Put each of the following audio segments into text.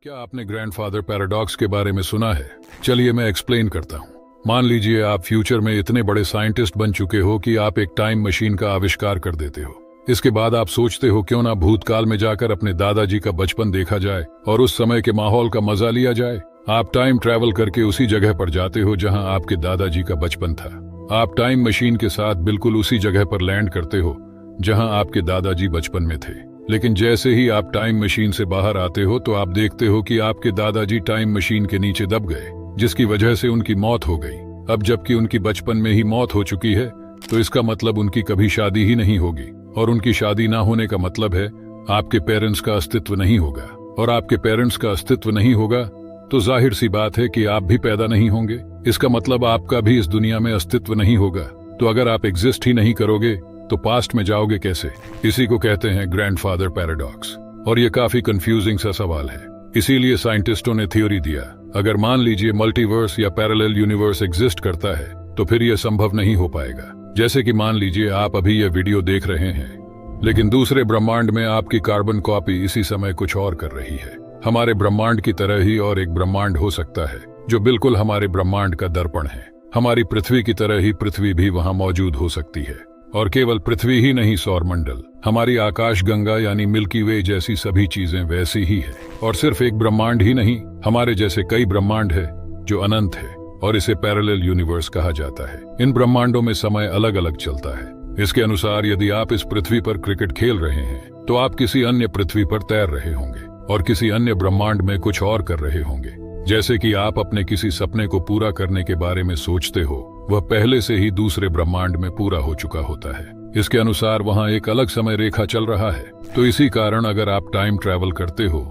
क्या आपने grandfather paradox के बारे में सुना है? चलिए मैं एक्सप्लेन करता हूँ। मान लीजिए आप फ्यूचर में इतने बड़े साइंटिस्ट बन चुके हो कि आप एक टाइम मशीन का आविष्कार कर देते हो। इसके बाद आप सोचते हो क्यों ना भूतकाल में जाकर अपने दादाजी का बचपन देखा जाए और उस समय के माहौल का मजा लिया जाए। आप टाइम ट्रैवल करके उसी जगह पर जाते हो जहां आपके दादाजी का बचपन था। आप टाइम मशीन के साथ बिल्कुल उसी जगह पर लैंड करते हो जहां आपके दादाजी बचपन में थे। लेकिन जैसे ही आप टाइम मशीन से बाहर आते हो तो आप देखते हो कि आपके दादाजी टाइम मशीन के नीचे दब गए, जिसकी वजह से उनकी मौत हो गई। अब जबकि उनकी बचपन में ही मौत हो चुकी है तो इसका मतलब उनकी कभी शादी ही नहीं होगी, और उनकी शादी ना होने का मतलब है आपके पेरेंट्स का अस्तित्व नहीं होगा, और आपके पेरेंट्स का अस्तित्व नहीं होगा तो जाहिर सी बात है कि आप भी पैदा नहीं होंगे। इसका मतलब आपका भी इस दुनिया में अस्तित्व नहीं होगा। तो अगर आप एग्जिस्ट ही नहीं करोगे तो पास्ट में जाओगे कैसे? इसी को कहते हैं ग्रैंडफादर पैराडॉक्स, और ये काफी कंफ्यूजिंग सा सवाल है। इसीलिए साइंटिस्टों ने थ्योरी दिया, अगर मान लीजिए मल्टीवर्स या पैरेलल यूनिवर्स एग्जिस्ट करता है तो फिर यह संभव नहीं हो पाएगा। जैसे कि मान लीजिए आप अभी यह वीडियो देख रहे हैं, लेकिन दूसरे ब्रह्मांड में आपकी कार्बन कॉपी इसी समय कुछ और कर रही है। हमारे ब्रह्मांड की तरह ही और एक ब्रह्मांड हो सकता है जो बिल्कुल हमारे ब्रह्मांड का दर्पण है। हमारी पृथ्वी की तरह ही पृथ्वी भी वहां मौजूद हो सकती है, और केवल पृथ्वी ही नहीं, सौरमंडल, हमारी आकाश गंगा यानी मिल्की वे जैसी सभी चीजें वैसी ही है। और सिर्फ एक ब्रह्मांड ही नहीं, हमारे जैसे कई ब्रह्मांड है जो अनंत है, और इसे पैरेलल यूनिवर्स कहा जाता है। इन ब्रह्मांडों में समय अलग अलग चलता है। इसके अनुसार यदि आप इस पृथ्वी पर क्रिकेट खेल रहे हैं तो आप किसी अन्य पृथ्वी पर तैर रहे होंगे और किसी अन्य ब्रह्मांड में कुछ और कर रहे होंगे। जैसे कि आप अपने किसी सपने को पूरा करने के बारे में सोचते हो, वह पहले से ही दूसरे ब्रह्मांड में पूरा हो चुका होता है। इसके अनुसार वहां एक अलग समय रेखा चल रहा है। तो इसी कारण अगर आप टाइम ट्रैवल करते हो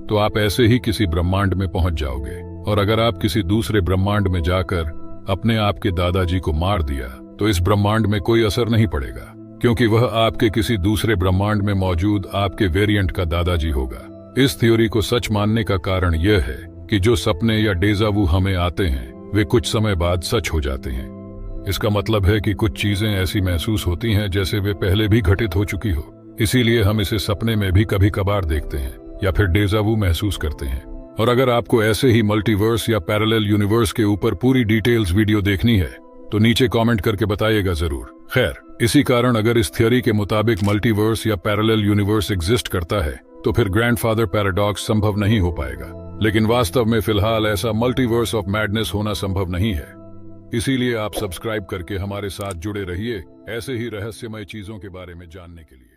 तो आप ऐसे ही किसी ब्रह्मांड में पहुंच जाओगे, और अगर आप किसी दूसरे ब्रह्मांड में जाकर अपने आपके दादाजी को मार दिया तो इस ब्रह्मांड में कोई असर नहीं पड़ेगा, क्योंकि वह आपके किसी दूसरे ब्रह्मांड में मौजूद आपके वेरिएंट का दादाजी होगा। इस थ्योरी को सच मानने का कारण यह है कि जो सपने या डेजावू हमें आते हैं वे कुछ समय बाद सच हो जाते हैं। इसका मतलब है कि कुछ चीजें ऐसी महसूस होती हैं जैसे वे पहले भी घटित हो चुकी हो। इसीलिए हम इसे सपने में भी कभी कभार देखते हैं या फिर डेजावू महसूस करते हैं। और अगर आपको ऐसे ही मल्टीवर्स या पैरेलल यूनिवर्स के ऊपर पूरी डिटेल्स वीडियो देखनी है तो नीचे कमेंट करके बताइएगा जरूर। खैर, इसी कारण अगर इस थ्योरी के मुताबिक मल्टीवर्स या पैरेलल यूनिवर्स एग्जिस्ट करता है तो फिर ग्रैंडफादर पैराडॉक्स संभव नहीं हो पाएगा। लेकिन वास्तव में फिलहाल ऐसा मल्टीवर्स ऑफ मैडनेस होना संभव नहीं है। इसीलिए आप सब्सक्राइब करके हमारे साथ जुड़े रहिए ऐसे ही रहस्यमय चीजों के बारे में जानने के लिए।